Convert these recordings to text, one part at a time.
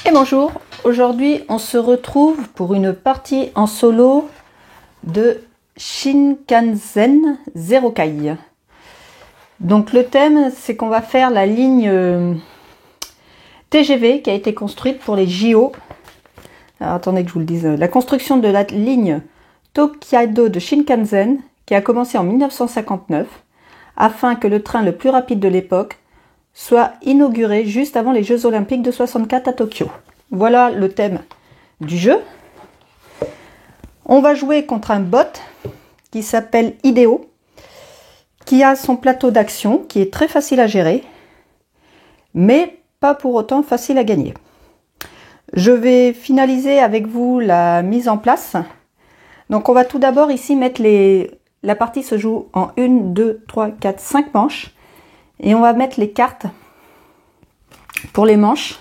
Et bonjour, aujourd'hui on se retrouve pour une partie en solo de Shinkansen Zero Kai. Donc le thème c'est qu'on va faire la ligne TGV qui a été construite pour les JO. Alors attendez que je vous le dise. La construction de la ligne Tokaido de Shinkansen qui a commencé en 1959 afin que le train le plus rapide de l'époque soit inauguré juste avant les Jeux Olympiques de 64 à Tokyo. Voilà le thème du jeu. On va jouer contre un bot qui s'appelle Ideo, qui a son plateau d'action, qui est très facile à gérer, mais pas pour autant facile à gagner. Je vais finaliser avec vous la mise en place. Donc on va tout d'abord ici mettre la partie se joue en 1, 2, 3, 4, 5 manches. Et on va mettre les cartes pour les manches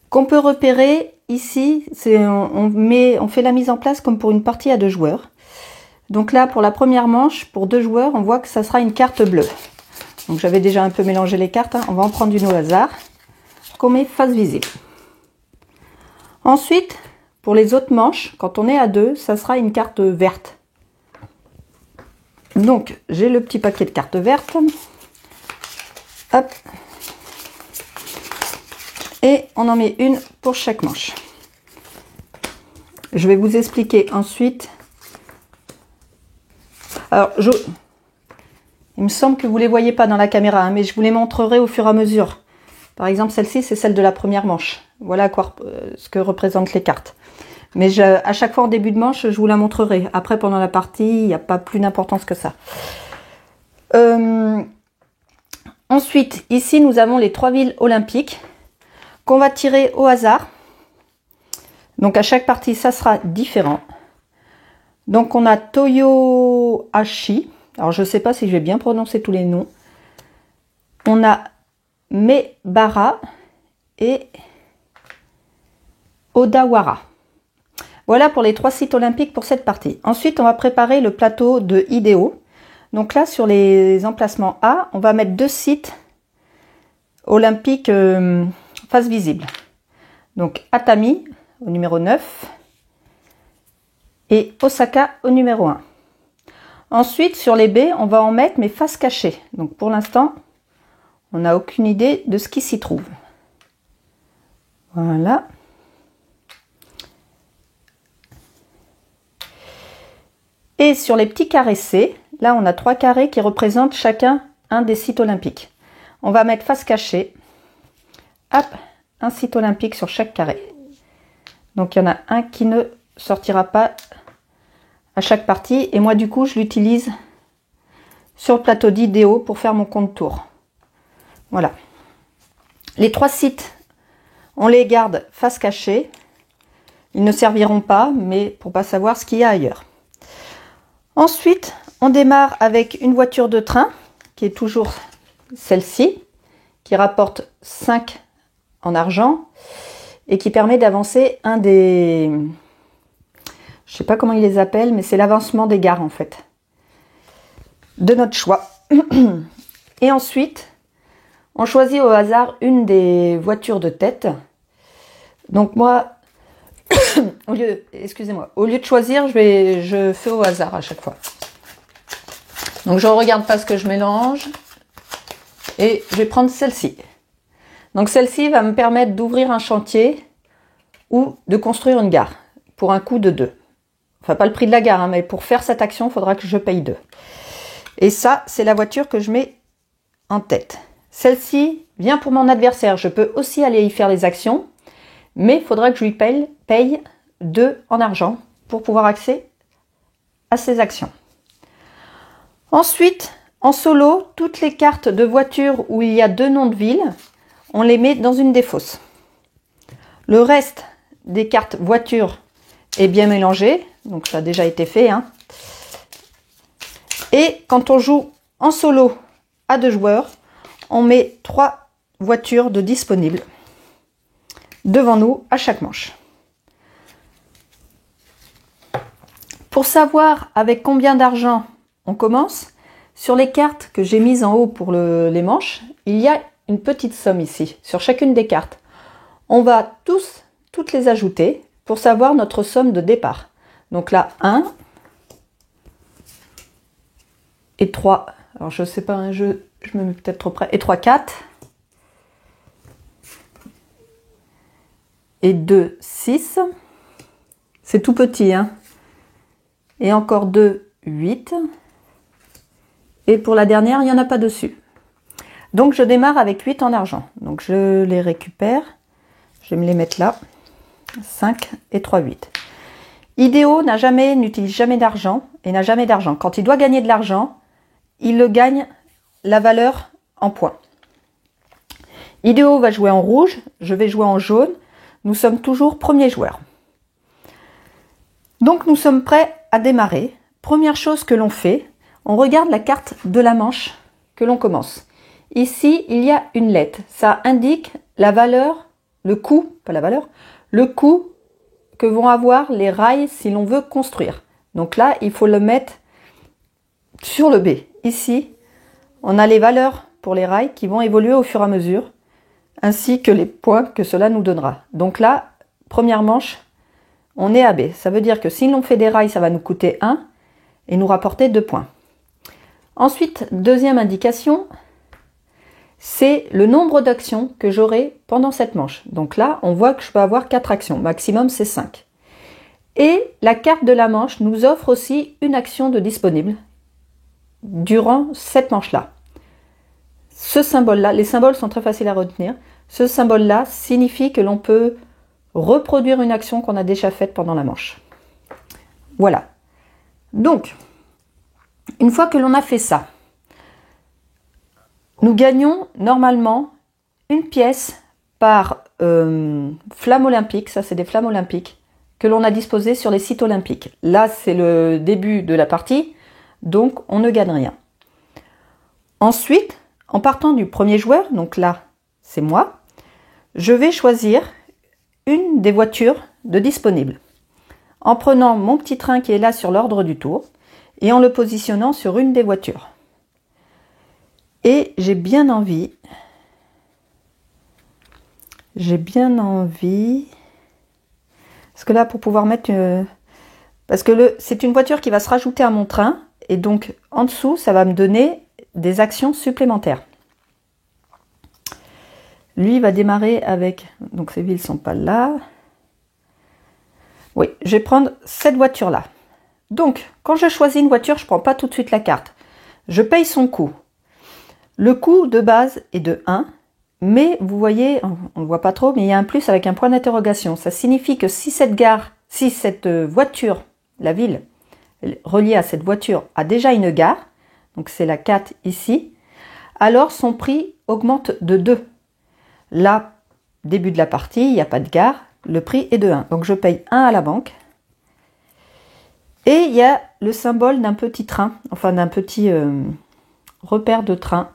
qu'on peut repérer ici. On fait la mise en place comme pour une partie à 2 joueurs. Donc là, pour la première manche, pour 2 joueurs, on voit que ça sera une carte bleue. Donc j'avais déjà un peu mélangé les cartes. On va en prendre une au hasard qu'on met face visible. Ensuite, pour les autres manches, quand on est à 2, ça sera une carte verte. Donc j'ai le petit paquet de cartes vertes. Hop. Et on en met une pour chaque manche. Je vais vous expliquer ensuite. Alors, il me semble que vous ne les voyez pas dans la caméra, hein, mais je vous les montrerai au fur et à mesure. Par exemple, celle-ci, c'est celle de la première manche. Voilà ce que représentent les cartes. Mais à chaque fois en début de manche, je vous la montrerai. Après, pendant la partie, il n'y a pas plus d'importance que ça. Ensuite, ici, nous avons les 3 villes olympiques qu'on va tirer au hasard. Donc, à chaque partie, ça sera différent. Donc, on a Toyohashi. Alors, je ne sais pas si je vais bien prononcer tous les noms. On a Mebara et Odawara. Voilà pour les 3 sites olympiques pour cette partie. Ensuite, on va préparer le plateau de Ideo. Donc là, sur les emplacements A, on va mettre 2 sites olympiques face visible. Donc Atami au numéro 9 et Osaka au numéro 1. Ensuite, sur les B, on va en mettre mais face cachée. Donc pour l'instant, on n'a aucune idée de ce qui s'y trouve. Voilà. Et sur les petits carrés C, là on a 3 carrés qui représentent chacun un des sites olympiques. On va mettre face cachée, hop, un site olympique sur chaque carré. Donc il y en a un qui ne sortira pas à chaque partie. Et moi du coup je l'utilise sur le plateau d'Ideo pour faire mon compte tour. Voilà. Les 3 sites, on les garde face cachée. Ils ne serviront pas, mais pour pas savoir ce qu'il y a ailleurs. Ensuite, on démarre avec une voiture de train, qui est toujours celle-ci, qui rapporte 5 en argent, et qui permet d'avancer un des... Je ne sais pas comment ils les appellent, mais c'est l'avancement des gares, en fait. De notre choix. Et ensuite, on choisit au hasard une des voitures de tête. Donc moi... au lieu de choisir, je fais au hasard à chaque fois. Donc je ne regarde pas ce que je mélange et je vais prendre celle-ci. Donc celle-ci va me permettre d'ouvrir un chantier ou de construire une gare pour un coût de 2. Enfin pas le prix de la gare, hein, mais pour faire cette action, il faudra que je paye 2. Et ça, c'est la voiture que je mets en tête. Celle-ci vient pour mon adversaire. Je peux aussi aller y faire les actions. Mais il faudra que je lui paye 2 en argent pour pouvoir accéder à ces actions. Ensuite, en solo, toutes les cartes de voiture où il y a 2 noms de ville, on les met dans une des fosses. Le reste des cartes voiture est bien mélangé, donc ça a déjà été fait. Hein. Et quand on joue en solo à 2 joueurs, on met 3 voitures de disponibles devant nous à chaque manche. Pour savoir avec combien d'argent on commence, sur les cartes que j'ai mises en haut pour les manches, il y a une petite somme ici, sur chacune des cartes. On va toutes les ajouter pour savoir notre somme de départ. Donc là, 1 et 3. Alors je sais pas, hein, je me mets peut-être trop près. Et 3, 4. Et 2, 6. C'est tout petit, hein. Et encore 2, 8. Et pour la dernière, il n'y en a pas dessus. Donc je démarre avec 8 en argent. Donc je les récupère. Je vais me les mettre là. 5 et 3, 8. Idéo n'utilise jamais d'argent et n'a jamais d'argent. Quand il doit gagner de l'argent, il le gagne la valeur en points. Idéo va jouer en rouge, je vais jouer en jaune. Nous sommes toujours premier joueur. Donc nous sommes prêts à démarrer. Première chose que l'on fait, on regarde la carte de la manche que l'on commence. Ici, il y a une lettre. Ça indique la valeur, le coût, pas la valeur, le coût que vont avoir les rails si l'on veut construire. Donc là, il faut le mettre sur le B. Ici, on a les valeurs pour les rails qui vont évoluer au fur et à mesure, ainsi que les points que cela nous donnera. Donc là, première manche, on est à B. Ça veut dire que si l'on fait des rails, ça va nous coûter 1 et nous rapporter 2 points. Ensuite, deuxième indication, c'est le nombre d'actions que j'aurai pendant cette manche. Donc là, on voit que je peux avoir 4 actions. Maximum, c'est 5. Et la carte de la manche nous offre aussi une action de disponible durant cette manche-là. Ce symbole-là, les symboles sont très faciles à retenir. Ce symbole-là signifie que l'on peut reproduire une action qu'on a déjà faite pendant la manche. Voilà. Donc, une fois que l'on a fait ça, nous gagnons normalement une pièce par flamme olympique. Ça, c'est des flammes olympiques que l'on a disposées sur les sites olympiques. Là, c'est le début de la partie, donc on ne gagne rien. Ensuite, en partant du premier joueur, donc là, c'est moi, je vais choisir une des voitures de disponibles. En prenant mon petit train qui est là sur l'ordre du tour et en le positionnant sur une des voitures. Et j'ai bien envie, parce que là, pour pouvoir mettre, parce que c'est une voiture qui va se rajouter à mon train, et donc en dessous, ça va me donner des actions supplémentaires. Lui va démarrer avec, donc ces villes sont pas là. Oui, je vais prendre cette voiture-là. Donc, quand je choisis une voiture, je ne prends pas tout de suite la carte. Je paye son coût. Le coût de base est de 1, mais vous voyez, on ne le voit pas trop, mais il y a un plus avec un point d'interrogation. Ça signifie que si cette voiture, la ville reliée à cette voiture a déjà une gare, donc c'est la 4 ici, alors son prix augmente de 2. Là, début de la partie, il n'y a pas de gare, le prix est de 1. Donc je paye 1 à la banque. Et il y a le symbole d'un petit train, enfin d'un petit repère de train.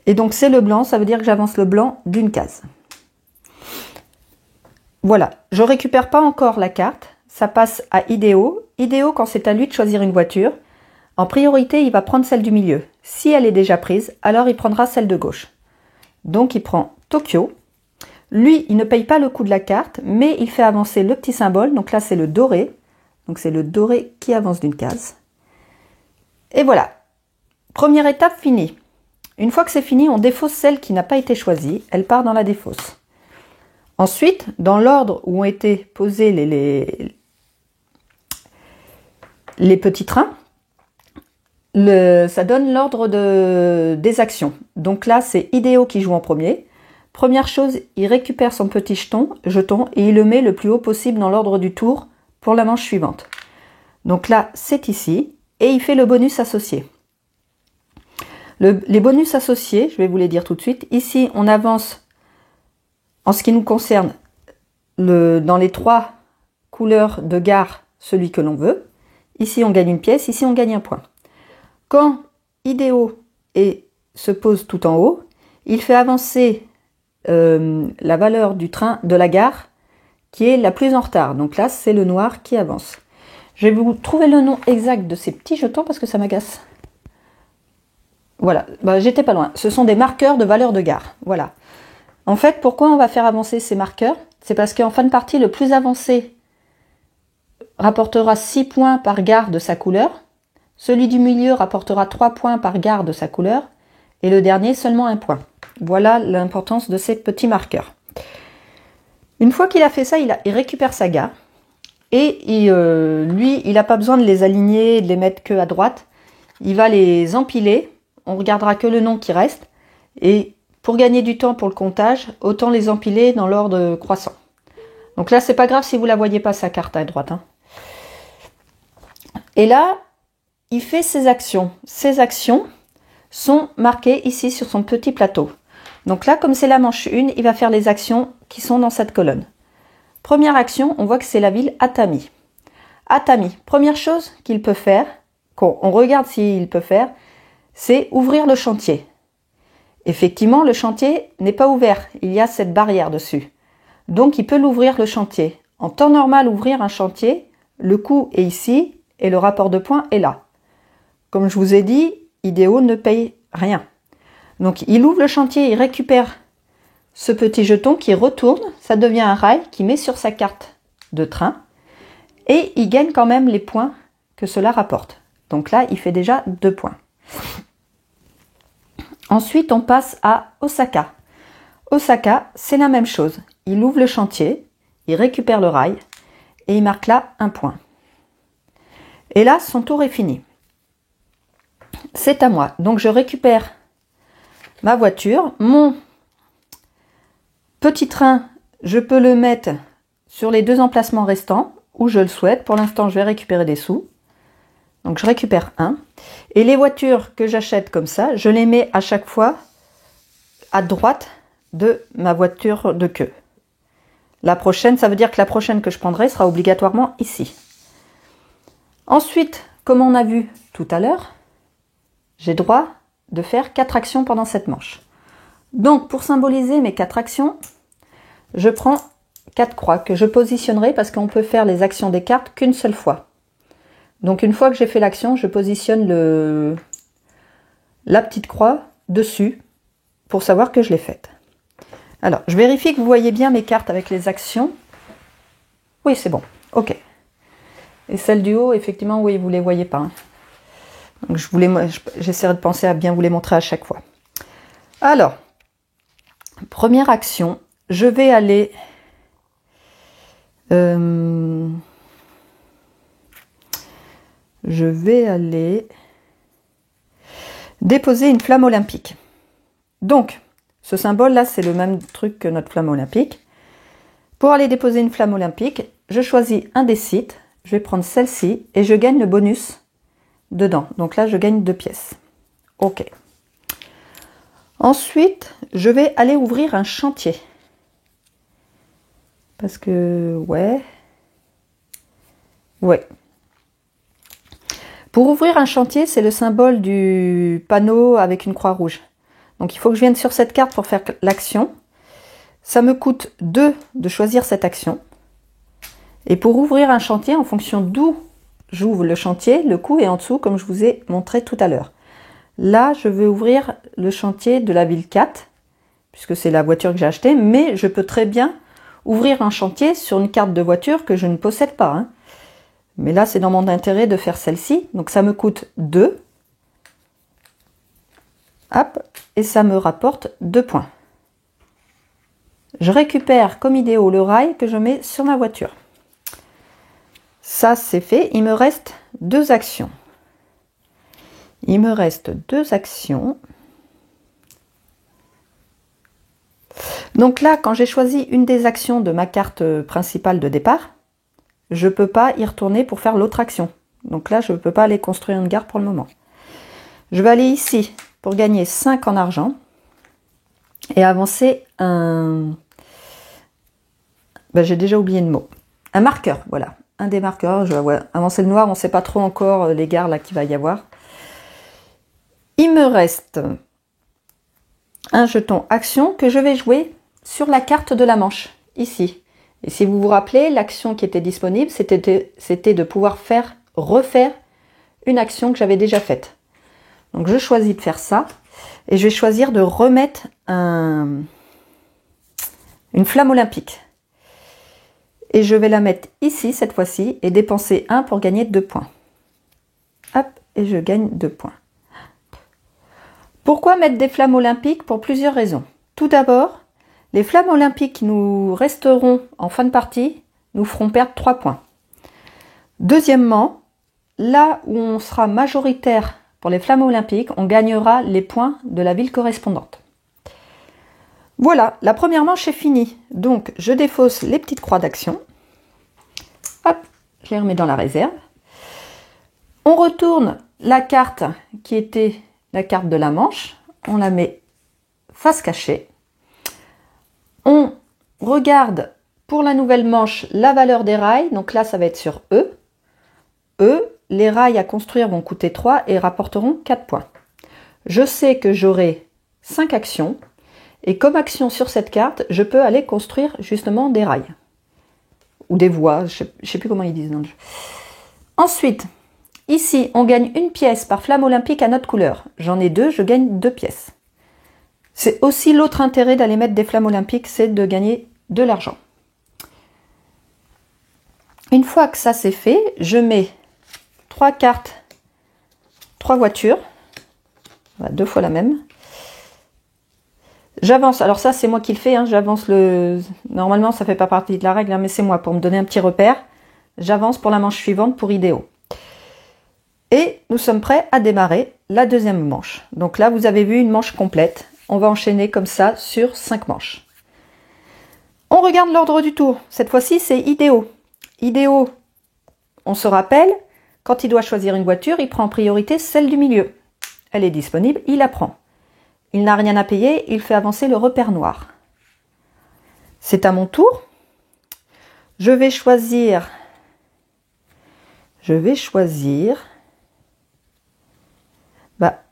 Et donc c'est le blanc, ça veut dire que j'avance le blanc d'une case. Voilà, je ne récupère pas encore la carte, ça passe à Idéo. Idéo, quand c'est à lui de choisir une voiture, en priorité, il va prendre celle du milieu. Si elle est déjà prise, alors il prendra celle de gauche. Donc il prend Tokyo. Lui, il ne paye pas le coût de la carte, mais il fait avancer le petit symbole. Donc là, c'est le doré. Donc c'est le doré qui avance d'une case. Et voilà. Première étape finie. Une fois que c'est fini, on défausse celle qui n'a pas été choisie. Elle part dans la défausse. Ensuite, dans l'ordre où ont été posés les petits trains, ça donne l'ordre des actions. Donc là, c'est Idéo qui joue en premier. Première chose, il récupère son petit jeton et il le met le plus haut possible dans l'ordre du tour pour la manche suivante. Donc là, c'est ici. Et il fait le bonus associé. Les bonus associés, je vais vous les dire tout de suite. Ici, on avance, en ce qui nous concerne, dans les 3 couleurs de gare, celui que l'on veut. Ici, on gagne une pièce. Ici, on gagne un point. Quand Idéo se pose tout en haut, il fait avancer la valeur du train de la gare qui est la plus en retard. Donc là, c'est le noir qui avance. Je vais vous trouver le nom exact de ces petits jetons parce que ça m'agace. Voilà, j'étais pas loin. Ce sont des marqueurs de valeur de gare. Voilà. En fait, pourquoi on va faire avancer ces marqueurs? C'est parce qu'en fin de partie, le plus avancé rapportera 6 points par gare de sa couleur, celui du milieu rapportera 3 points par gare de sa couleur, et le dernier seulement 1 point. Voilà l'importance de ces petits marqueurs. Une fois qu'il a fait ça, il récupère sa gare, et lui, il n'a pas besoin de les aligner, de les mettre que à droite. Il va les empiler, on regardera que le nom qui reste, et pour gagner du temps pour le comptage, autant les empiler dans l'ordre croissant. Donc là, c'est pas grave si vous la voyez pas, sa carte à droite. Hein. Et là, il fait ses actions. Ses actions sont marquées ici sur son petit plateau. Donc là, comme c'est la manche 1, il va faire les actions qui sont dans cette colonne. Première action, on voit que c'est la ville Atami. Atami, première chose qu'il peut faire, qu'on regarde s'il peut faire, c'est ouvrir le chantier. Effectivement, le chantier n'est pas ouvert, il y a cette barrière dessus. Donc, il peut l'ouvrir le chantier. En temps normal, ouvrir un chantier, le coût est ici et le rapport de points est là. Comme je vous ai dit, Idéo ne paye rien. Donc, il ouvre le chantier, il récupère ce petit jeton qui retourne, ça devient un rail qu'il met sur sa carte de train et il gagne quand même les points que cela rapporte. Donc là, il fait déjà 2 points. Ensuite, on passe à Osaka. Osaka, c'est la même chose. Il ouvre le chantier, il récupère le rail et il marque là 1 point. Et là, son tour est fini. C'est à moi. Donc, je récupère ma voiture. Mon petit train, je peux le mettre sur les 2 emplacements restants où je le souhaite. Pour l'instant, je vais récupérer des sous. Donc, je récupère 1. Et les voitures que j'achète comme ça, je les mets à chaque fois à droite de ma voiture de queue. La prochaine, ça veut dire que la prochaine que je prendrai sera obligatoirement ici. Ensuite, comme on a vu tout à l'heure, j'ai droit de faire 4 actions pendant cette manche. Donc, pour symboliser mes 4 actions, je prends 4 croix que je positionnerai parce qu'on peut faire les actions des cartes qu'une seule fois. Donc une fois que j'ai fait l'action, je positionne la petite croix dessus pour savoir que je l'ai faite. Alors, je vérifie que vous voyez bien mes cartes avec les actions. Oui, c'est bon. Ok. Et celles du haut, effectivement, oui, vous ne les voyez pas. Hein. Donc j'essaierai de penser à bien vous les montrer à chaque fois. Alors, première action, je vais aller... déposer une flamme olympique. Donc, ce symbole-là, c'est le même truc que notre flamme olympique. Pour aller déposer une flamme olympique, je choisis un des sites, je vais prendre celle-ci et je gagne le bonus dedans. Donc là, je gagne 2 pièces. Ok. Ensuite, je vais aller ouvrir un chantier. Parce que, ouais. Pour ouvrir un chantier, c'est le symbole du panneau avec une croix rouge. Donc il faut que je vienne sur cette carte pour faire l'action. Ça me coûte 2 de choisir cette action. Et pour ouvrir un chantier, en fonction d'où j'ouvre le chantier, le coût est en dessous, comme je vous ai montré tout à l'heure. Là, je veux ouvrir le chantier de la ville 4, puisque c'est la voiture que j'ai achetée, mais je peux très bien ouvrir un chantier sur une carte de voiture que je ne possède pas. Hein. Mais là, c'est dans mon intérêt de faire celle-ci. Donc, ça me coûte 2. Hop, et ça me rapporte 2 points. Je récupère comme Idéo le rail que je mets sur ma voiture. Ça, c'est fait. Il me reste 2 actions. Donc là, quand j'ai choisi une des actions de ma carte principale de départ, je ne peux pas y retourner pour faire l'autre action. Donc là, je ne peux pas aller construire une gare pour le moment. Je vais aller ici pour gagner 5 en argent et avancer un... j'ai déjà oublié le mot. Un marqueur, voilà. Un des marqueurs. Je vais avancer le noir, on ne sait pas trop encore les gares là qu'il va y avoir. Il me reste un jeton action que je vais jouer sur la carte de la manche, ici. Et si vous vous rappelez, l'action qui était disponible, c'était de pouvoir refaire une action que j'avais déjà faite. Donc je choisis de faire ça et je vais choisir de remettre un une flamme olympique. Et je vais la mettre ici cette fois-ci et dépenser 1 pour gagner 2 points. Hop, et je gagne 2 points. Pourquoi mettre des flammes olympiques? Pour plusieurs raisons. Tout d'abord, les flammes olympiques qui nous resteront en fin de partie nous feront perdre 3 points. Deuxièmement, là où on sera majoritaire pour les flammes olympiques, on gagnera les points de la ville correspondante. Voilà, la première manche est finie. Donc, je défausse les petites croix d'action. Hop, je les remets dans la réserve. On retourne la carte qui était la carte de la manche. On la met face cachée. On regarde pour la nouvelle manche la valeur des rails. Donc là, ça va être sur E. E, les rails à construire vont coûter 3 et rapporteront 4 points. Je sais que j'aurai 5 actions. Et comme action sur cette carte, je peux aller construire justement des rails. Ou des voies, je ne sais plus comment ils disent dans le jeu. Ensuite, ici, on gagne une pièce par flamme olympique à notre couleur. J'en ai 2, je gagne 2 pièces. C'est aussi l'autre intérêt d'aller mettre des flammes olympiques, c'est de gagner de l'argent. Une fois que ça c'est fait, je mets 3 cartes, 3 voitures. 2 fois la même. J'avance, alors ça c'est moi qui le fais, hein. J'avance le... Normalement ça fait pas partie de la règle, hein, mais c'est moi pour me donner un petit repère. J'avance pour la manche suivante pour idéaux. Et nous sommes prêts à démarrer la deuxième manche. Donc là vous avez vu une manche complète. On va enchaîner comme ça sur 5 manches. On regarde l'ordre du tour. Cette fois-ci c'est idéaux. Idéaux, on se rappelle, quand il doit choisir une voiture, il prend en priorité celle du milieu. Elle est disponible, il la prend. Il n'a rien à payer, il fait avancer le repère noir. C'est à mon tour. Je vais choisir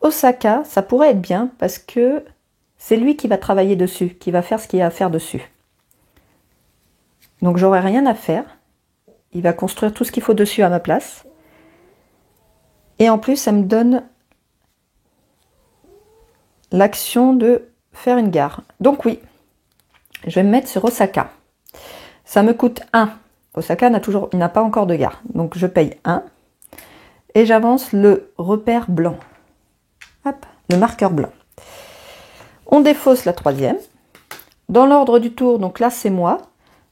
Osaka, ça pourrait être bien parce que c'est lui qui va travailler dessus, qui va faire ce qu'il y a à faire dessus. Donc j'aurai rien à faire. Il va construire tout ce qu'il faut dessus à ma place. Et en plus, ça me donne l'action de faire une gare. Donc oui, je vais me mettre sur Osaka. Ça me coûte 1. Osaka n'a pas encore de gare. Donc je paye 1. Et j'avance le repère blanc. Hop, le marqueur blanc. On défausse la troisième. Dans l'ordre du tour, donc là c'est moi.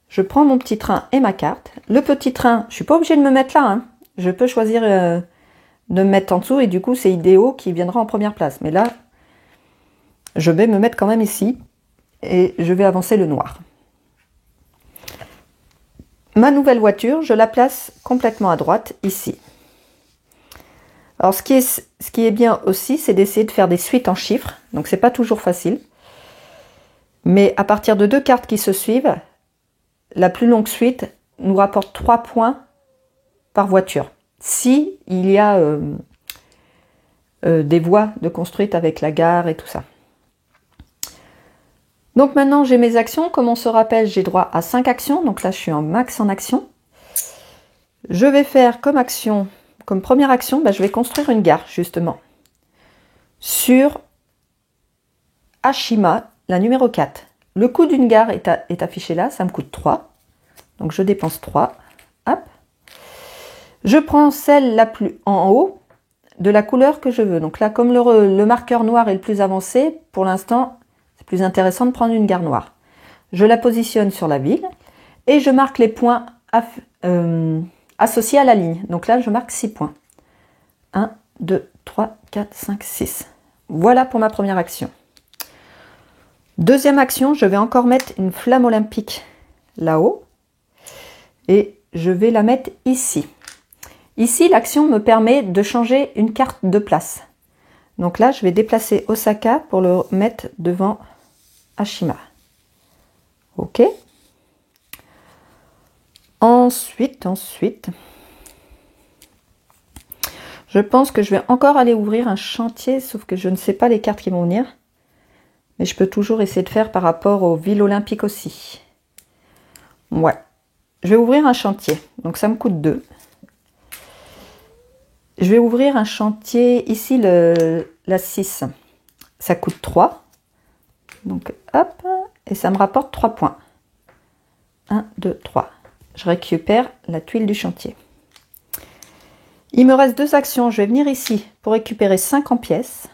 Je prends mon petit train et ma carte. Le petit train, je ne suis pas obligée de me mettre là. Hein. Je peux choisir de me mettre en dessous et du coup c'est idéaux qui viendra en première place. Mais là, je vais me mettre quand même ici et je vais avancer le noir. Ma nouvelle voiture, je la place complètement à droite, ici. Alors, ce qui est bien aussi, c'est d'essayer de faire des suites en chiffres. Donc, c'est pas toujours facile. Mais à partir de 2 cartes qui se suivent, la plus longue suite nous rapporte 3 points par voiture. Si il y a des voies de construites avec la gare et tout ça. Donc maintenant j'ai mes actions, comme on se rappelle j'ai droit à 5 actions, donc là je suis en max en action. Je vais faire comme action, comme première action, je vais construire une gare justement. Sur Ashima, la numéro 4. Le coût d'une gare est affiché là, ça me coûte 3. Donc je dépense 3. Hop. Je prends celle la plus en haut de la couleur que je veux. Donc là comme le marqueur noir est le plus avancé, pour l'instant c'est plus intéressant de prendre une gare noire. Je la positionne sur la ville et je marque les points associés à la ligne. Donc là, je marque 6 points. 1, 2, 3, 4, 5, 6. Voilà pour ma première action. Deuxième action, je vais encore mettre une flamme olympique là-haut et je vais la mettre ici. Ici, l'action me permet de changer une carte de place. Donc là, je vais déplacer Osaka pour le mettre devant Ashima. Ok. Ensuite, je pense que je vais encore aller ouvrir un chantier, sauf que je ne sais pas les cartes qui vont venir. Mais je peux toujours essayer de faire par rapport aux villes olympiques aussi. Ouais. Je vais ouvrir un chantier. Donc ça me coûte 2. Je vais ouvrir un chantier, ici la 6. Ça coûte 3. Donc hop, et ça me rapporte 3 points. 1, 2, 3. Je récupère la tuile du chantier. Il me reste 2 actions. Je vais venir ici pour récupérer 5 en pièces.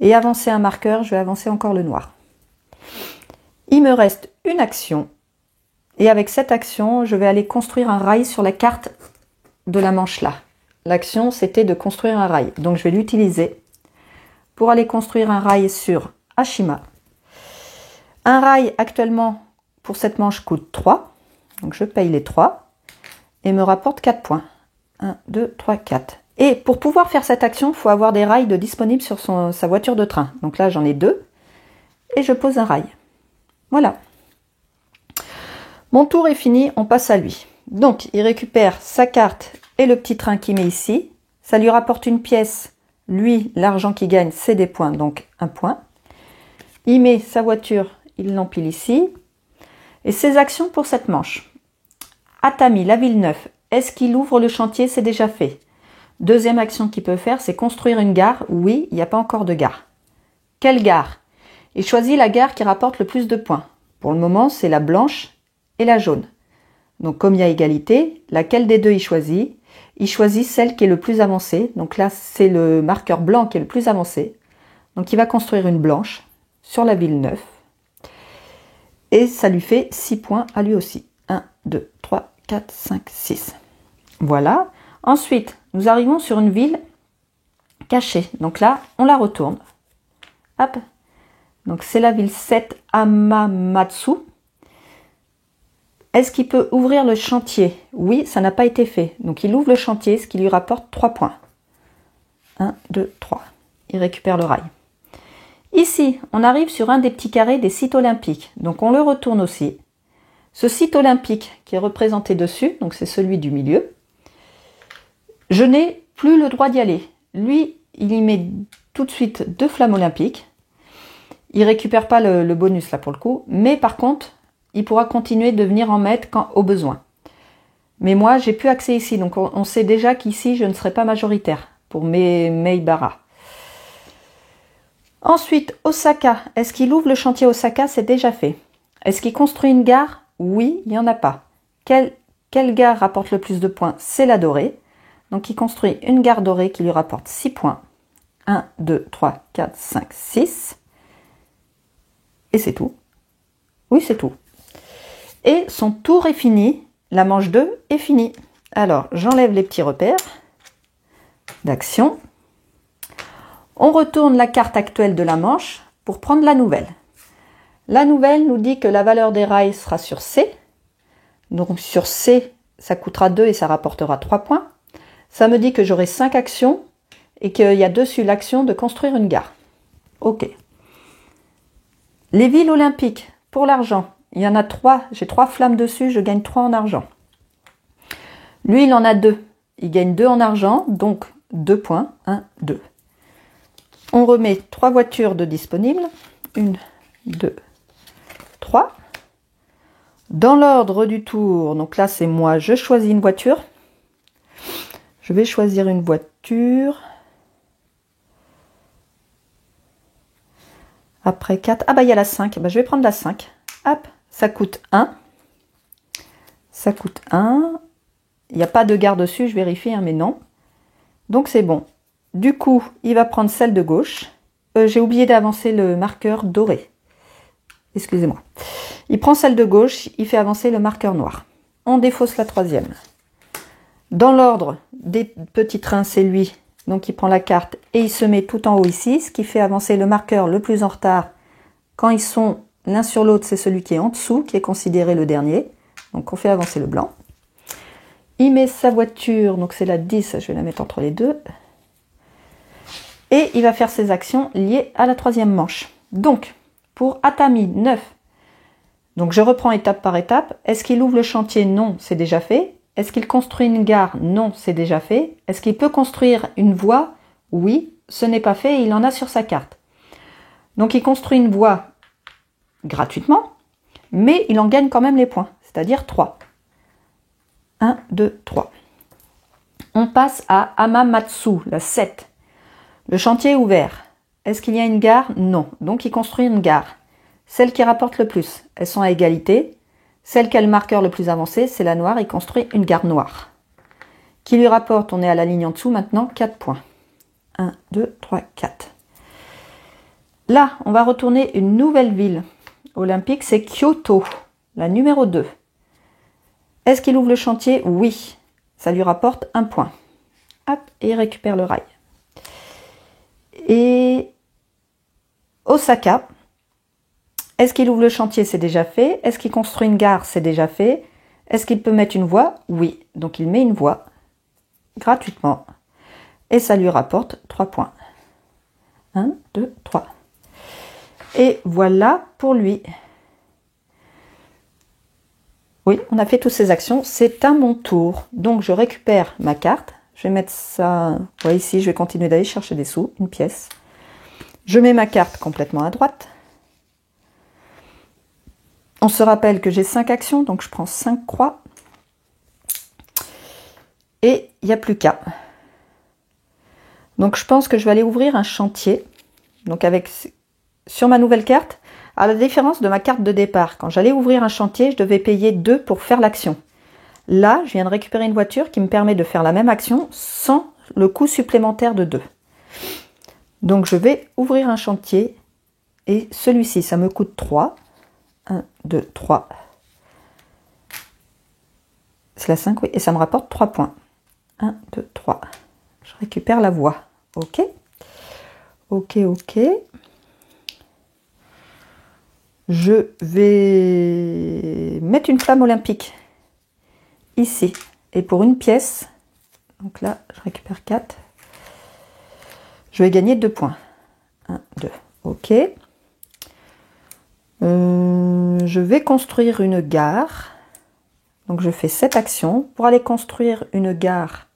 Et avancer un marqueur, je vais avancer encore le noir. Il me reste une action. Et avec cette action, je vais aller construire un rail sur la carte de la manche là. L'action, c'était de construire un rail. Donc, je vais l'utiliser pour aller construire un rail sur Ashima. Un rail, actuellement, pour cette manche, coûte 3. Donc, je paye les 3 et me rapporte 4 points. 1, 2, 3, 4. Et pour pouvoir faire cette action, il faut avoir des rails disponibles sur sa voiture de train. Donc là, j'en ai 2 et je pose un rail. Voilà. Mon tour est fini, on passe à lui. Donc, il récupère sa carte et le petit train qu'il met ici. Ça lui rapporte une pièce. Lui, l'argent qu'il gagne, c'est des points, donc 1 point. Il met sa voiture, il l'empile ici. Et ses actions pour cette manche. Atami, la ville neuve. Est-ce qu'il ouvre le chantier? C'est déjà fait. Deuxième action qu'il peut faire, c'est construire une gare. Oui, il n'y a pas encore de gare. Quelle gare? Il choisit la gare qui rapporte le plus de points. Pour le moment, c'est la blanche et la jaune. Donc, comme il y a égalité, laquelle des deux il choisit? Il choisit celle qui est le plus avancée. Donc là, c'est le marqueur blanc qui est le plus avancé. Donc, il va construire une blanche sur la ville neuve. Et ça lui fait 6 points à lui aussi. 1, 2, 3, 4, 5, 6. Voilà. Ensuite, nous arrivons sur une ville cachée. Donc là, on la retourne. Hop. Donc c'est la ville 7, Hamamatsu. Est-ce qu'il peut ouvrir le chantier? Oui, ça n'a pas été fait. Donc il ouvre le chantier, ce qui lui rapporte 3 points. 1, 2, 3. Il récupère le rail. Ici, on arrive sur un des petits carrés des sites olympiques. Donc on le retourne aussi. Ce site olympique qui est représenté dessus, donc c'est celui du milieu, je n'ai plus le droit d'y aller. Lui, il y met tout de suite 2 flammes olympiques. Il récupère pas le bonus là pour le coup, mais par contre, il pourra continuer de venir en mettre quand au besoin. Mais moi, j'ai plus accès ici, donc on sait déjà qu'ici, je ne serai pas majoritaire pour Meibara. Ensuite, Osaka. Est-ce qu'il ouvre le chantier Osaka? C'est déjà fait. Est-ce qu'il construit une gare? Oui, il n'y en a pas. Quelle gare rapporte le plus de points? C'est la dorée. Donc, il construit une gare dorée qui lui rapporte 6 points. 1, 2, 3, 4, 5, 6. Et c'est tout. Oui, c'est tout. Et son tour est fini. La manche 2 est finie. Alors, j'enlève les petits repères d'action. On retourne la carte actuelle de la manche pour prendre la nouvelle. La nouvelle nous dit que la valeur des rails sera sur C. Donc sur C, ça coûtera 2 et ça rapportera 3 points. Ça me dit que j'aurai 5 actions et qu'il y a dessus l'action de construire une gare. Ok. Les villes olympiques, pour l'argent, il y en a 3. J'ai 3 flammes dessus, je gagne 3 en argent. Lui, il en a 2. Il gagne 2 en argent, donc 2 points. 1, 2. On remet 3 voitures de disponibles. 1, 2, 3. Dans l'ordre du tour, donc là c'est moi, je choisis une voiture. Je vais choisir une voiture. Après 4. Ah bah il y a la 5. Bah, je vais prendre la 5. Hop, ça coûte 1. Ça coûte 1. Il n'y a pas de gare dessus, je vérifie, hein, mais non. Donc c'est bon. Du coup, il va prendre celle de gauche. J'ai oublié d'avancer le marqueur doré. Excusez-moi. Il prend celle de gauche, il fait avancer le marqueur noir. On défausse la 3e. Dans l'ordre des petits trains, c'est lui. Donc il prend la carte et il se met tout en haut ici, ce qui fait avancer le marqueur le plus en retard. Quand ils sont l'un sur l'autre, c'est celui qui est en dessous, qui est considéré le dernier. Donc on fait avancer le blanc. Il met sa voiture, donc c'est la 10, je vais la mettre entre les deux. Et il va faire ses actions liées à la 3e manche. Donc, pour Atami 9, donc je reprends étape par étape. Est-ce qu'il ouvre le chantier? Non, c'est déjà fait. Est-ce qu'il construit une gare? Non, c'est déjà fait. Est-ce qu'il peut construire une voie? Oui, ce n'est pas fait et il en a sur sa carte. Donc il construit une voie gratuitement, mais il en gagne quand même les points, c'est-à-dire 3. 1, 2, 3. On passe à Hamamatsu, la 7. Le chantier est ouvert. Est-ce qu'il y a une gare? Non. Donc il construit une gare. Celle qui rapporte le plus. Elles sont à égalité. Celle qui a le marqueur le plus avancé, c'est la noire. Il construit une gare noire. Qui lui rapporte, on est à la ligne en dessous maintenant, 4 points. 1, 2, 3, 4. Là, on va retourner une nouvelle ville olympique, c'est Kyoto, la numéro 2. Est-ce qu'il ouvre le chantier? Oui. Ça lui rapporte 1 point. Hop, et il récupère le rail. Et Osaka, est-ce qu'il ouvre le chantier? C'est déjà fait. Est-ce qu'il construit une gare? C'est déjà fait. Est-ce qu'il peut mettre une voie? Oui. Donc il met une voie gratuitement. Et ça lui rapporte 3 points. 1, 2, 3. Et voilà pour lui. Oui, on a fait toutes ces actions. C'est à mon tour. Donc je récupère ma carte. Je vais mettre ça... Ouais, ici, je vais continuer d'aller chercher des sous. Une pièce. Je mets ma carte complètement à droite. On se rappelle que j'ai 5 actions. Donc je prends 5 croix. Et il n'y a plus qu'à. Donc je pense que je vais aller ouvrir un chantier. Donc sur ma nouvelle carte, à la différence de ma carte de départ, quand j'allais ouvrir un chantier, je devais payer 2 pour faire l'action. Là, je viens de récupérer une voiture qui me permet de faire la même action sans le coût supplémentaire de 2. Donc je vais ouvrir un chantier et celui-ci, ça me coûte 3. 1, 2, 3. C'est la 5, oui, et ça me rapporte 3 points. 1, 2, 3. Je récupère la voie. Ok. Ok, ok. Je vais mettre une flamme olympique ici. Et pour une pièce, donc là, je récupère 4. Je vais gagner 2 points. 1, 2. Ok. Je vais construire une gare. Donc je fais 7 actions. Pour aller construire une gare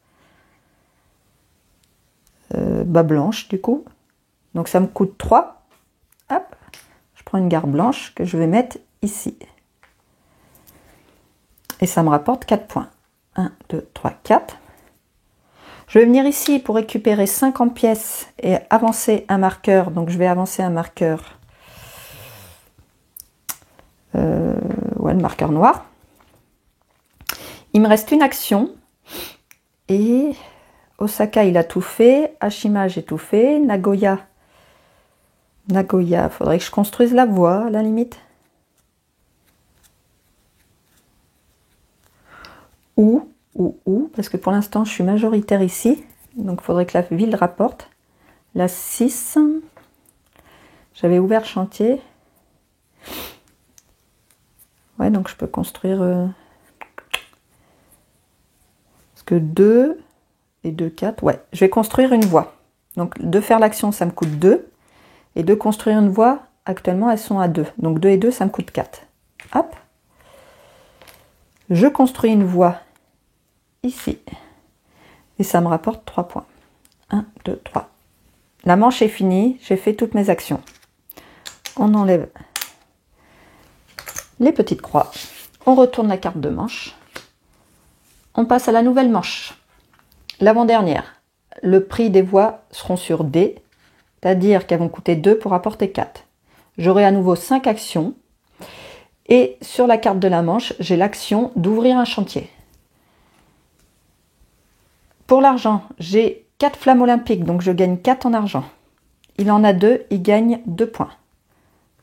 blanche du coup. Donc ça me coûte 3. Hop. Je prends une gare blanche que je vais mettre ici. Et ça me rapporte 4 points. 1, 2, 3, 4. Je vais venir ici pour récupérer 50 pièces et avancer un marqueur. Donc je vais avancer un marqueur. Ouais, le marqueur noir. Il me reste une action. Et Osaka, il a tout fait. Ashima, j'ai tout fait. Nagoya, faudrait que je construise la voie à la limite. Ou, parce que pour l'instant, je suis majoritaire ici. Donc, il faudrait que la ville rapporte. La 6. J'avais ouvert chantier. Ouais, donc je peux construire... Parce que 2 et 2, 4. Ouais, je vais construire une voie. Donc, de faire l'action, ça me coûte 2. Et de construire une voie, actuellement, elles sont à 2. Donc 2 et 2, ça me coûte 4. Hop. Je construis une voie ici. Et ça me rapporte 3 points. 1, 2, 3. La manche est finie. J'ai fait toutes mes actions. On enlève les petites croix. On retourne la carte de manche. On passe à la nouvelle manche. L'avant-dernière. Le prix des voies seront sur D. C'est-à-dire qu'elles vont coûter 2 pour apporter 4. J'aurai à nouveau 5 actions. Et sur la carte de la manche, j'ai l'action d'ouvrir un chantier. Pour l'argent, j'ai 4 flammes olympiques, donc je gagne 4 en argent. Il en a 2, il gagne 2 points.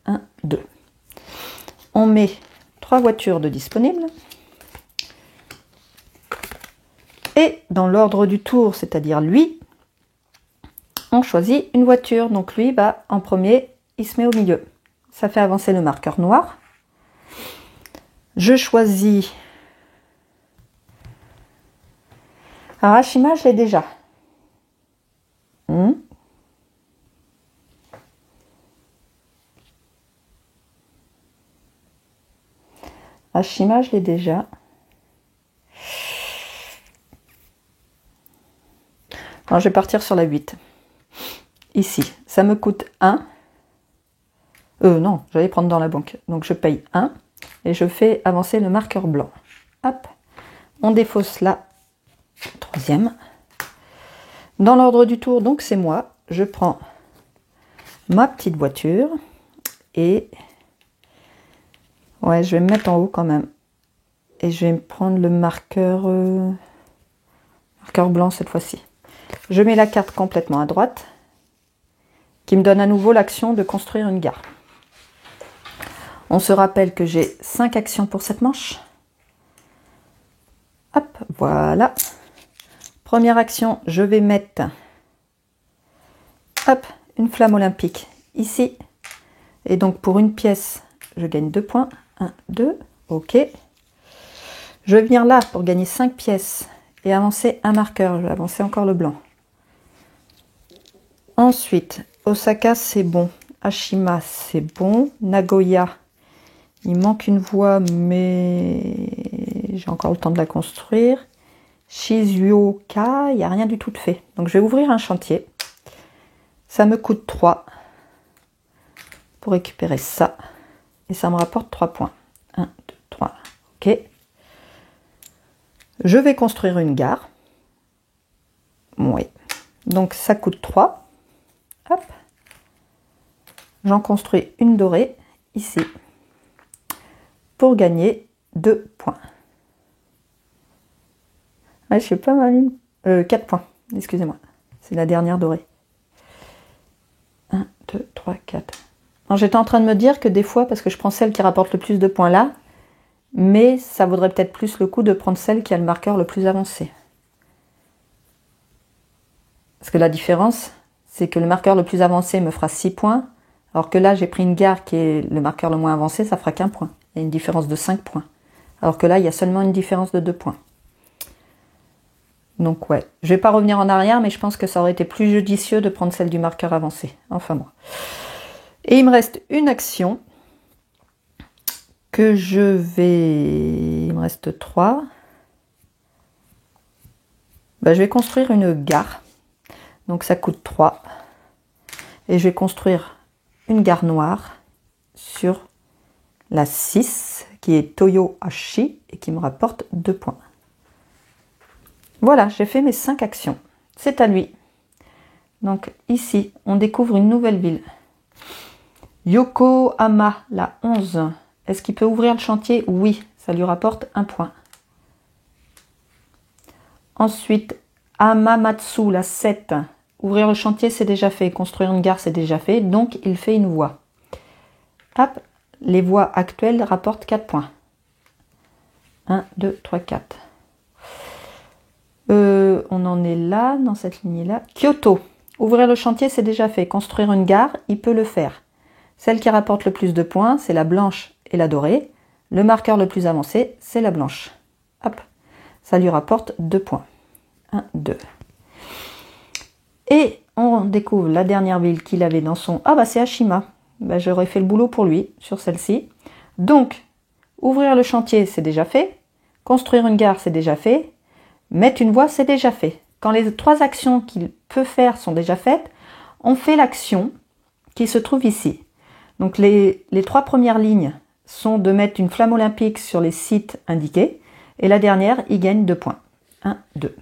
1, 2. On met 3 voitures de disponibles. Et dans l'ordre du tour, c'est-à-dire lui, on choisit une voiture. Donc lui, en premier, il se met au milieu. Ça fait avancer le marqueur noir. Je choisis... Alors Ashima, je l'ai déjà. Ashima, je l'ai déjà. Alors, je vais partir sur la 8. Ici, ça me coûte 1. Non, j'allais prendre dans la banque. Donc, je paye 1 et je fais avancer le marqueur blanc. Hop, on défausse la 3e. Dans l'ordre du tour, donc c'est moi. Je prends ma petite voiture et... Ouais, je vais me mettre en haut quand même. Et je vais me prendre le marqueur blanc cette fois-ci. Je mets la carte complètement à droite, qui me donne à nouveau l'action de construire une gare. On se rappelle que j'ai 5 actions pour cette manche. Hop, voilà. Première action, je vais mettre hop, une flamme olympique ici. Et donc pour une pièce, je gagne 2 points. 1, 2, ok. Je vais venir là pour gagner 5 pièces et avancer un marqueur. Je vais avancer encore le blanc. Ensuite, Osaka, c'est bon. Ashima, c'est bon. Nagoya, il manque une voie, mais j'ai encore le temps de la construire. Shizuoka, il n'y a rien du tout de fait. Donc je vais ouvrir un chantier. Ça me coûte 3 pour récupérer ça. Et ça me rapporte 3 points. 1, 2, 3. Ok. Je vais construire une gare. Oui. Donc ça coûte 3. Hop. J'en construis une dorée ici pour gagner 2 points. Ouais, je suis pas mal. 4 points, excusez-moi. C'est la dernière dorée. 1, 2, 3, 4. J'étais en train de me dire que des fois, parce que je prends celle qui rapporte le plus de points là, mais ça vaudrait peut-être plus le coup de prendre celle qui a le marqueur le plus avancé. Parce que la différence, c'est que le marqueur le plus avancé me fera 6 points, alors que là, j'ai pris une gare qui est le marqueur le moins avancé, ça fera qu'1 point. Il y a une différence de 5 points. Alors que là, il y a seulement une différence de 2 points. Donc ouais, je vais pas revenir en arrière, mais je pense que ça aurait été plus judicieux de prendre celle du marqueur avancé. Enfin moi. Et il me reste une action que je vais... Il me reste 3. Je vais construire une gare. Donc ça coûte 3. Et je vais construire une gare noire sur la 6, qui est Toyohashi, et qui me rapporte 2 points. Voilà, j'ai fait mes 5 actions. C'est à lui. Donc ici, on découvre une nouvelle ville. Yokohama, la 11. Est-ce qu'il peut ouvrir le chantier? Oui, ça lui rapporte 1 point. Ensuite, Hamamatsu, la 7. Ouvrir le chantier, c'est déjà fait. Construire une gare, c'est déjà fait. Donc, il fait une voie. Hop, les voies actuelles rapportent 4 points. 1, 2, 3, 4. On en est là, dans cette lignée-là. Kyoto. Ouvrir le chantier, c'est déjà fait. Construire une gare, il peut le faire. Celle qui rapporte le plus de points, c'est la blanche et la dorée. Le marqueur le plus avancé, c'est la blanche. Hop, ça lui rapporte 2 points. 1, 2. Et on découvre la dernière ville qu'il avait dans son... Ah bah c'est Ashima. J'aurais fait le boulot pour lui sur celle-ci. Donc, ouvrir le chantier, c'est déjà fait. Construire une gare, c'est déjà fait. Mettre une voie, c'est déjà fait. Quand les 3 actions qu'il peut faire sont déjà faites, on fait l'action qui se trouve ici. Donc les 3 premières lignes sont de mettre une flamme olympique sur les sites indiqués. Et la dernière, il gagne 2 points. 1, 2.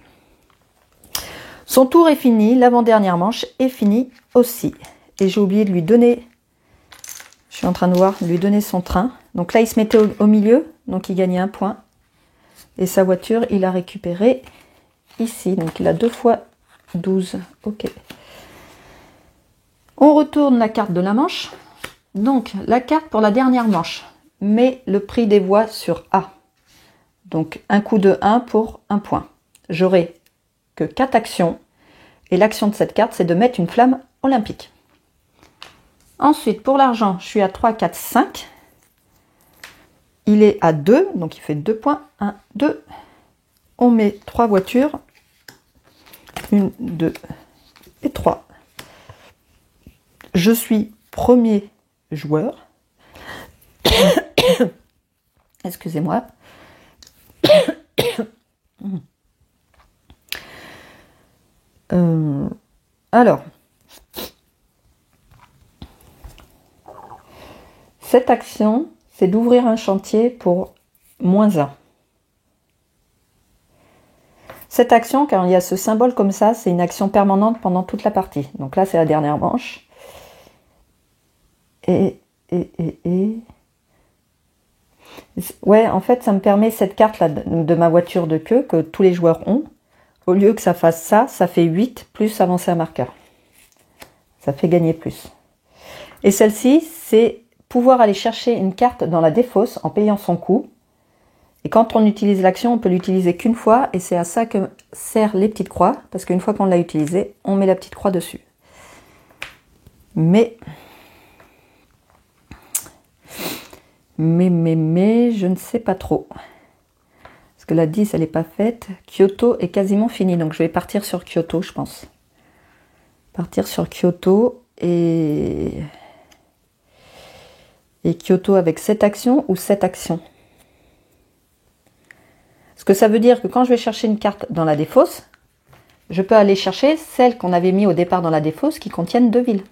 Son tour est fini. L'avant-dernière manche est finie aussi. Et j'ai oublié de lui donner... Je suis en train de voir, lui donner son train. Donc là, il se mettait au milieu. Donc il gagnait 1 point. Et sa voiture, il a récupéré ici. Donc il a 2 fois 12. Ok. On retourne la carte de la manche. Donc la carte pour la dernière manche. Met le prix des voies sur A. Donc un coup de 1 pour 1 point. J'aurai que 4 actions. Et l'action de cette carte, c'est de mettre une flamme olympique. Ensuite, pour l'argent, je suis à 3, 4, 5. Il est à 2, donc il fait 2 points. 1, 2. On met 3 voitures. 1, 2 et 3. Je suis premier joueur. Excusez-moi. Alors, cette action, c'est d'ouvrir un chantier pour -1. Cette action, quand il y a ce symbole comme ça, c'est une action permanente pendant toute la partie. Donc là, c'est la dernière manche. Ouais, en fait, ça me permet cette carte-là de ma voiture de queue que tous les joueurs ont. Au lieu que ça fasse ça, ça fait 8 plus avancer un marqueur. Ça fait gagner plus. Et celle-ci, c'est pouvoir aller chercher une carte dans la défausse en payant son coup. Et quand on utilise l'action, on peut l'utiliser qu'une fois. Et c'est à ça que servent les petites croix. Parce qu'une fois qu'on l'a utilisé, on met la petite croix dessus. Mais, je ne sais pas trop. Parce que la 10, elle n'est pas faite. Kyoto est quasiment fini. Donc, je vais partir sur Kyoto, je pense. Partir sur Kyoto et Kyoto avec cette action ou cette action. Ce que ça veut dire que quand je vais chercher une carte dans la défausse, je peux aller chercher celle qu'on avait mis au départ dans la défausse qui contiennent 2 villes.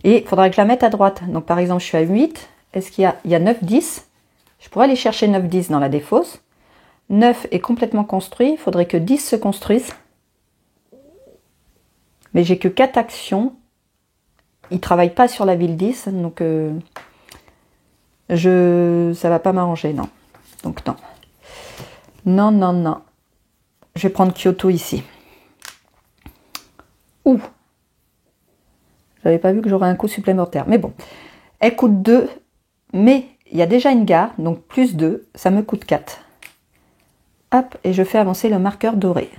Et il faudra que je la mette à droite. Donc, par exemple, je suis à 8. Est-ce qu'il y a 9, 10 ? Je pourrais aller chercher 9, 10 dans la défausse. 9 est complètement construit, il faudrait que 10 se construisent. Mais j'ai que 4 actions. Ils ne travaillent pas sur la ville 10, donc ça va pas m'arranger, non. Donc non. Non, non, non. Je vais prendre Kyoto ici. Ouh. J'avais pas vu que j'aurais un coup supplémentaire. Mais bon. Elle coûte 2, mais il y a déjà une gare, donc plus 2, ça me coûte 4. Hop, et je fais avancer le marqueur doré.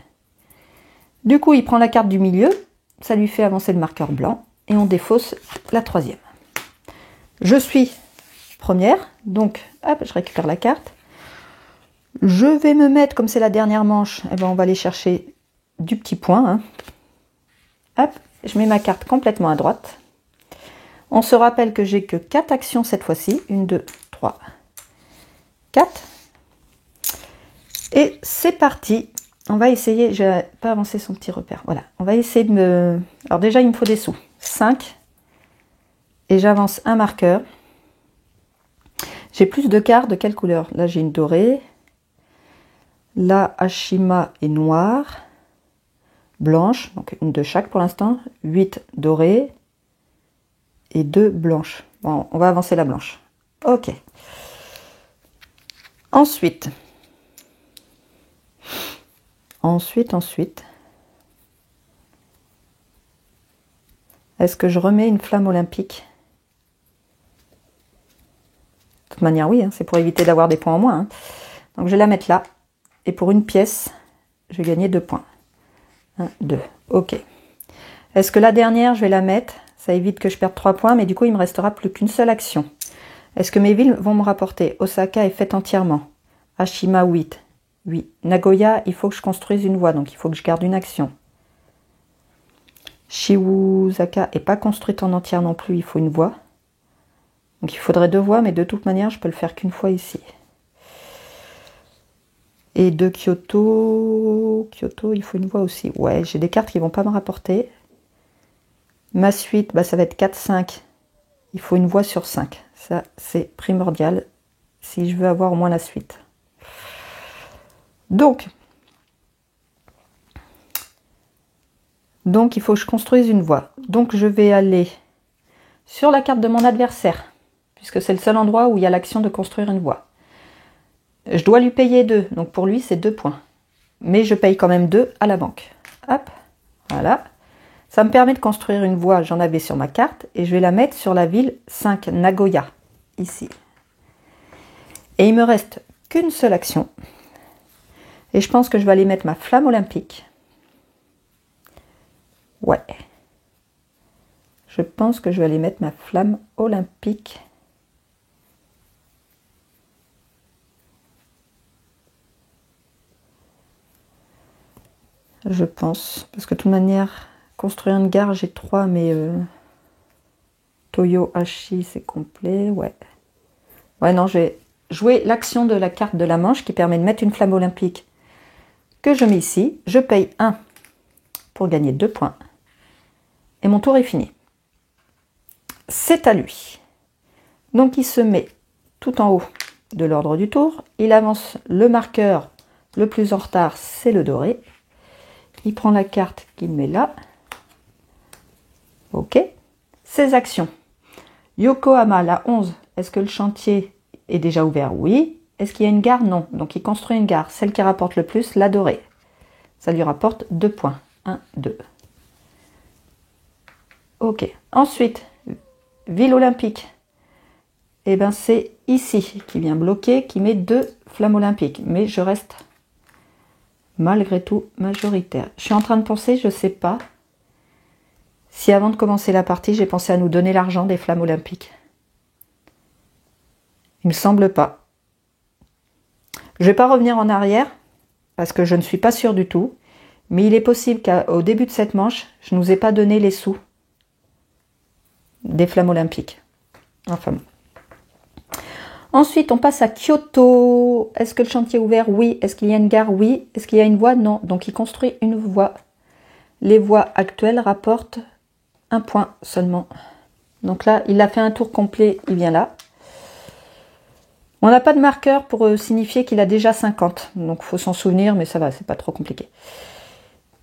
Du coup, il prend la carte du milieu, ça lui fait avancer le marqueur blanc, et on défausse la 3e. Je suis première, donc hop, je récupère la carte. Je vais me mettre, comme c'est la dernière manche, eh ben, on va aller chercher du petit point. Hein. Hop, je mets ma carte complètement à droite. On se rappelle que j'ai que 4 actions cette fois-ci. 1, 2, 3, 4. Et c'est parti. On va essayer, je n'ai pas avancé son petit repère. Voilà, on va essayer de me... Alors déjà, il me faut des sous. 5. Et j'avance un marqueur. J'ai plus de cartes de quelle couleur? Là, j'ai une dorée. Là, Hashima est noire. Blanche, donc une de chaque pour l'instant. 8 dorées. Et 2 blanches. Bon, on va avancer la blanche. Ok. Ensuite. Est-ce que je remets une flamme olympique? De toute manière, oui, hein, c'est pour éviter d'avoir des points en moins. Hein. Donc, je vais la mettre là. Et pour une pièce, je vais gagner 2 points. 1, 2. Ok. Est-ce que la dernière, je vais la mettre? Ça évite que je perde 3 points, mais du coup, il me restera plus qu'une seule action. Est-ce que mes villes vont me rapporter? Osaka est faite entièrement. Hashima, 8. Oui. Nagoya, il faut que je construise une voie, donc il faut que je garde une action. Shiwuzaka n'est pas construite en entière non plus, il faut une voie. Donc il faudrait 2 voies, mais de toute manière, je peux le faire qu'une fois ici. Et de Kyoto, il faut une voie aussi. Ouais, j'ai des cartes qui ne vont pas me rapporter. Ma suite, bah, ça va être 4, 5. Il faut une voie sur 5. Ça, c'est primordial si je veux avoir au moins la suite. Donc, il faut que je construise une voie. Donc, je vais aller sur la carte de mon adversaire, puisque c'est le seul endroit où il y a l'action de construire une voie. Je dois lui payer 2, donc pour lui, c'est 2 points. Mais je paye quand même 2 à la banque. Hop, voilà. Ça me permet de construire une voie, j'en avais sur ma carte, et je vais la mettre sur la ville 5, Nagoya, ici. Et il me reste qu'une seule action. Et je pense que je vais aller mettre ma flamme olympique. Ouais. Je pense que je vais aller mettre ma flamme olympique. Je pense. Parce que de toute manière, construire une gare, j'ai 3, mais Toyo Hashi, c'est complet. Ouais. Ouais, non, je vais jouer l'action de la carte de la manche qui permet de mettre une flamme olympique que je mets ici. Je paye 1 pour gagner 2 points. Et mon tour est fini. C'est à lui. Donc, il se met tout en haut de l'ordre du tour. Il avance le marqueur le plus en retard, c'est le doré. Il prend la carte qu'il met là. Ok. Ses actions. Yokohama, la 11. Est-ce que le chantier est déjà ouvert? Oui. Est-ce qu'il y a une gare? Non. Donc il construit une gare. Celle qui rapporte le plus, la dorée. Ça lui rapporte 2 points. 1, 2. Ok. Ensuite, ville olympique. Eh bien, c'est ici qui vient bloquer, qui met 2 flammes olympiques. Mais je reste malgré tout majoritaire. Je suis en train de penser, je ne sais pas si avant de commencer la partie, j'ai pensé à nous donner l'argent des flammes olympiques. Il me semble pas. Je ne vais pas revenir en arrière parce que je ne suis pas sûre du tout. Mais il est possible qu'au début de cette manche, je ne nous ai pas donné les sous des flammes olympiques. Enfin bon. Ensuite, on passe à Kyoto. Est-ce que le chantier est ouvert? Oui. Est-ce qu'il y a une gare? Oui. Est-ce qu'il y a une voie? Non. Donc, il construit une voie. Les voies actuelles rapportent 1 point seulement. Donc là, il a fait un tour complet. Il vient là. On n'a pas de marqueur pour signifier qu'il a déjà 50. Donc, il faut s'en souvenir, mais ça va, c'est pas trop compliqué.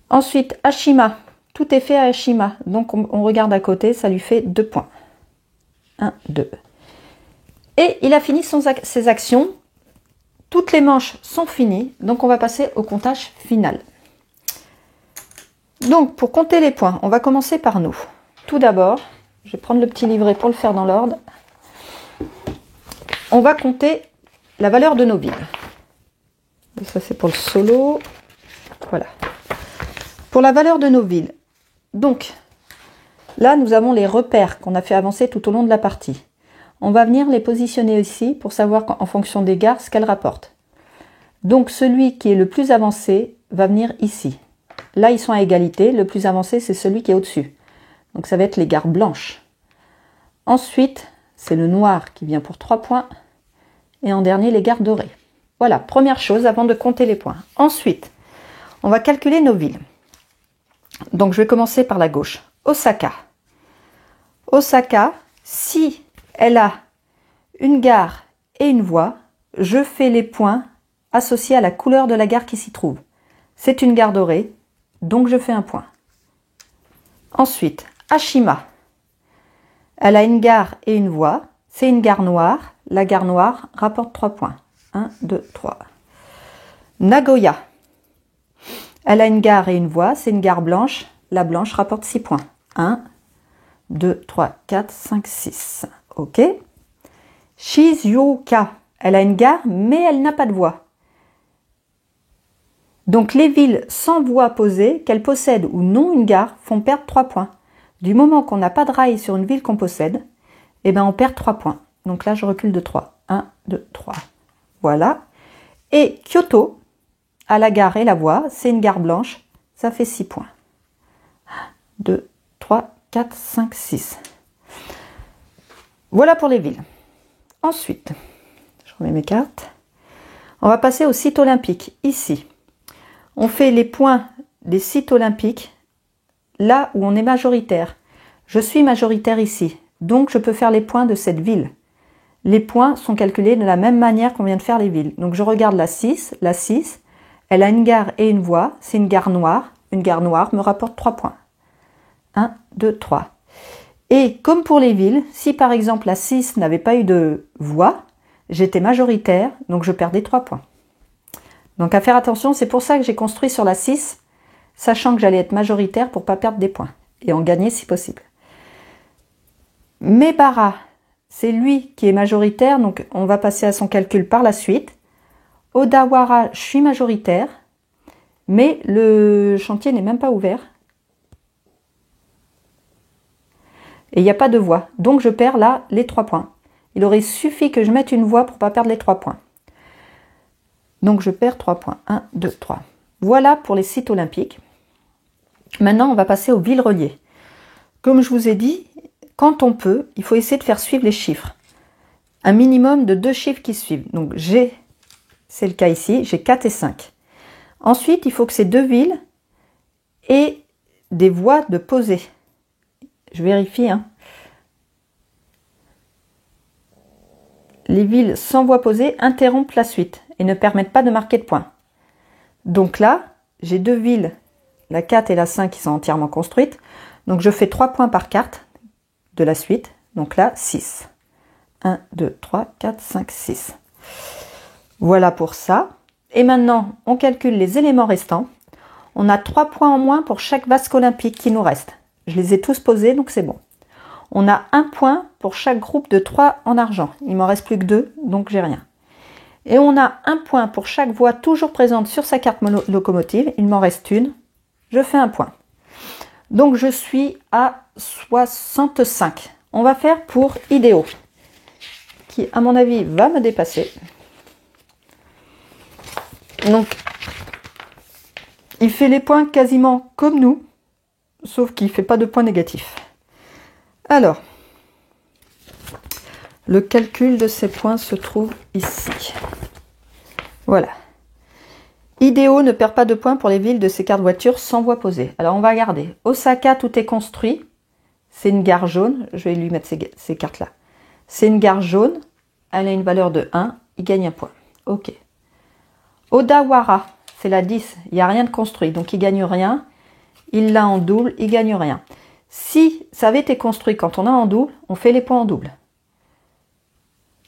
Ensuite, Ashima. Tout est fait à Ashima. Donc, on regarde à côté, ça lui fait 2 points. 1, 2. Et il a fini ses actions. Toutes les manches sont finies. Donc, on va passer au comptage final. Donc, pour compter les points, on va commencer par nous. Tout d'abord, je vais prendre le petit livret pour le faire dans l'ordre. On va compter la valeur de nos villes. Et ça, c'est pour le solo. Voilà. Pour la valeur de nos villes. Donc, là, nous avons les repères qu'on a fait avancer tout au long de la partie. On va venir les positionner ici pour savoir en fonction des gares ce qu'elles rapportent. Donc, celui qui est le plus avancé va venir ici. Là, ils sont à égalité. Le plus avancé, c'est celui qui est au-dessus. Donc, ça va être les gares blanches. Ensuite, c'est le noir qui vient pour 3 points. Et en dernier, les gares dorées. Voilà, première chose avant de compter les points. Ensuite, on va calculer nos villes. Donc, je vais commencer par la gauche. Osaka. Osaka, si elle a une gare et une voie, je fais les points associés à la couleur de la gare qui s'y trouve. C'est une gare dorée, donc je fais 1 point. Ensuite, Ashima. Elle a une gare et une voie. C'est une gare noire. La gare noire rapporte 3 points. 1, 2, 3. Nagoya. Elle a une gare et une voie. C'est une gare blanche. La blanche rapporte 6 points. 1, 2, 3, 4, 5, 6. Ok. Shizuoka. Elle a une gare, mais elle n'a pas de voie. Donc les villes sans voie posée, qu'elles possèdent ou non une gare, font perdre 3 points. Du moment qu'on n'a pas de rail sur une ville qu'on possède, eh ben on perd 3 points. Donc là, je recule de 3. 1, 2, 3. Voilà. Et Kyoto, à la gare et la voie, c'est une gare blanche. Ça fait 6 points. 1, 2, 3, 4, 5, 6. Voilà pour les villes. Ensuite, je remets mes cartes. On va passer au site olympique. Ici, on fait les points des sites olympiques là où on est majoritaire. Je suis majoritaire ici, donc je peux faire les points de cette ville. Les points sont calculés de la même manière qu'on vient de faire les villes. Donc je regarde la 6. La 6, elle a une gare et une voie. C'est une gare noire. Une gare noire me rapporte 3 points. 1, 2, 3. Et comme pour les villes, si par exemple la 6 n'avait pas eu de voie, j'étais majoritaire, donc je perdais 3 points. Donc à faire attention, c'est pour ça que j'ai construit sur la 6, sachant que j'allais être majoritaire pour ne pas perdre des points et en gagner si possible. Mebara, c'est lui qui est majoritaire, donc on va passer à son calcul par la suite. Odawara, je suis majoritaire, mais le chantier n'est même pas ouvert. Et il n'y a pas de voie, donc je perds là les 3 points. Il aurait suffi que je mette une voie pour ne pas perdre les 3 points. Donc je perds 3 points. 1, 2, 3. Voilà pour les sites olympiques. Maintenant, on va passer aux villes reliées. Comme je vous ai dit, quand on peut, il faut essayer de faire suivre les chiffres. Un minimum de 2 chiffres qui suivent. Donc j'ai, c'est le cas ici, j'ai 4 et 5. Ensuite, il faut que ces 2 villes aient des voies de posée. Je vérifie. Les villes sans voie posée interrompent la suite et ne permettent pas de marquer de points. Donc là, j'ai 2 villes, la 4 et la 5 qui sont entièrement construites. Donc je fais 3 points par carte de la suite. Donc là, 6. 1, 2, 3, 4, 5, 6. Voilà pour ça. Et maintenant, on calcule les éléments restants. On a 3 points en moins pour chaque vasque olympique qui nous reste. Je les ai tous posés, donc c'est bon. On a 1 point pour chaque groupe de 3 en argent. Il m'en reste plus que 2, donc j'ai rien. Et on a 1 point pour chaque voie toujours présente sur sa carte locomotive. Il m'en reste une. Je fais 1 point. Donc je suis à 65. On va faire pour idéaux, qui à mon avis va me dépasser. Donc il fait les points quasiment comme nous, sauf qu'il ne fait pas de points négatifs. Alors, le calcul de ces points se trouve ici. Voilà. Idéaux ne perd pas de points pour les villes de ces cartes voitures sans voie posée. Alors on va regarder. Osaka, tout est construit. C'est une gare jaune. Je vais lui mettre ces cartes-là. C'est une gare jaune. Elle a une valeur de 1. Il gagne 1 point. Ok. Odawara, c'est la 10. Il n'y a rien de construit, donc il ne gagne rien. Il l'a en double, il ne gagne rien. Si ça avait été construit quand on a en double, on fait les points en double.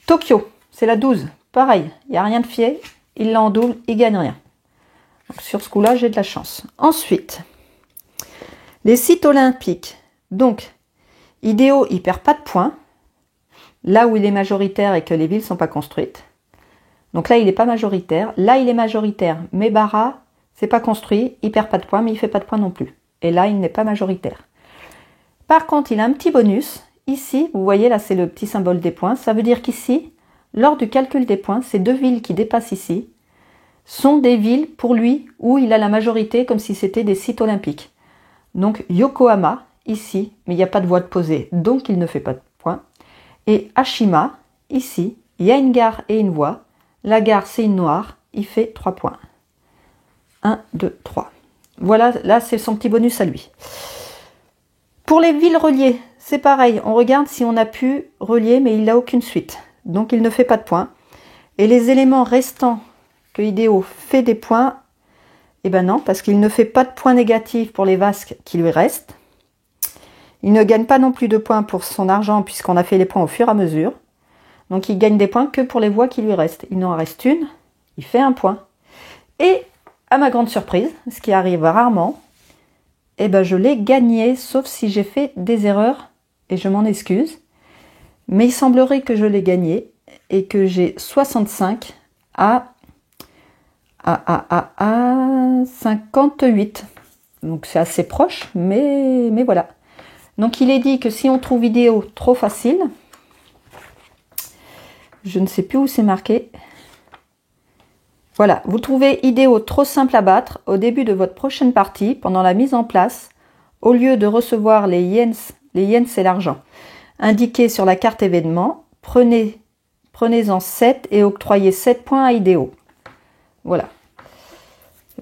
Tokyo, c'est la 12. Pareil, il n'y a rien de fier. Il l'a en double, il ne gagne rien. Donc, sur ce coup-là, j'ai de la chance. Ensuite, les sites olympiques. Donc, idéaux, il ne perd pas de points. Là où il est majoritaire et que les villes ne sont pas construites. Donc là, il n'est pas majoritaire. Là, il est majoritaire. Mais Bara, c'est pas construit. Il perd pas de points, mais il ne fait pas de points non plus. Et là, il n'est pas majoritaire. Par contre, il a un petit bonus. Ici, vous voyez, là, c'est le petit symbole des points. Ça veut dire qu'ici, lors du calcul des points, ces 2 villes qui dépassent ici sont des villes, pour lui, où il a la majorité, comme si c'était des sites olympiques. Donc, Yokohama, ici, mais il n'y a pas de voie de posée, donc il ne fait pas de points. Et Ashima, ici, il y a une gare et une voie. La gare, c'est une noire, il fait 3 points. 1, 2, 3. Voilà, là, c'est son petit bonus à lui. Pour les villes reliées, c'est pareil. On regarde si on a pu relier, mais il n'a aucune suite. Donc, il ne fait pas de points. Et les éléments restants que Idéo fait des points, eh ben non, parce qu'il ne fait pas de points négatifs pour les vasques qui lui restent. Il ne gagne pas non plus de points pour son argent, puisqu'on a fait les points au fur et à mesure. Donc, il gagne des points que pour les voies qui lui restent. Il n'en reste une, il fait 1 point. Et, à ma grande surprise, ce qui arrive rarement, eh ben, je l'ai gagné, sauf si j'ai fait des erreurs, et je m'en excuse. Mais il semblerait que je l'ai gagné, et que j'ai 65 à 58. Donc, c'est assez proche, mais voilà. Donc, il est dit que si on trouve vidéo trop facile, je ne sais plus où c'est marqué. Voilà, vous trouvez idéaux trop simple à battre au début de votre prochaine partie, pendant la mise en place, au lieu de recevoir les yens c'est l'argent, indiqués sur la carte événement, prenez-en 7 et octroyez 7 points à idéaux. Voilà.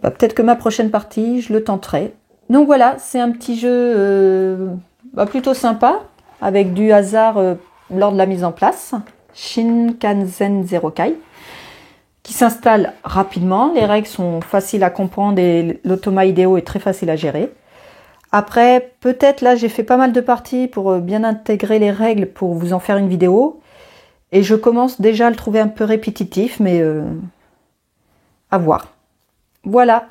Bah, peut-être que ma prochaine partie, je le tenterai. Donc voilà, c'est un petit jeu plutôt sympa, avec du hasard lors de la mise en place. Shinkansen Zero Kai, qui s'installe rapidement. Les règles sont faciles à comprendre et l'automa idéo est très facile à gérer. Après, peut-être là, j'ai fait pas mal de parties pour bien intégrer les règles pour vous en faire une vidéo. Et je commence déjà à le trouver un peu répétitif, mais à voir. Voilà.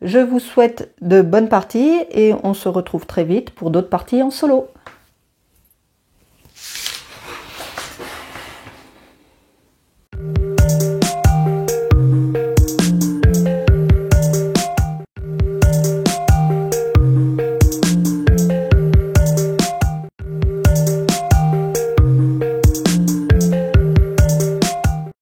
Je vous souhaite de bonnes parties et on se retrouve très vite pour d'autres parties en solo.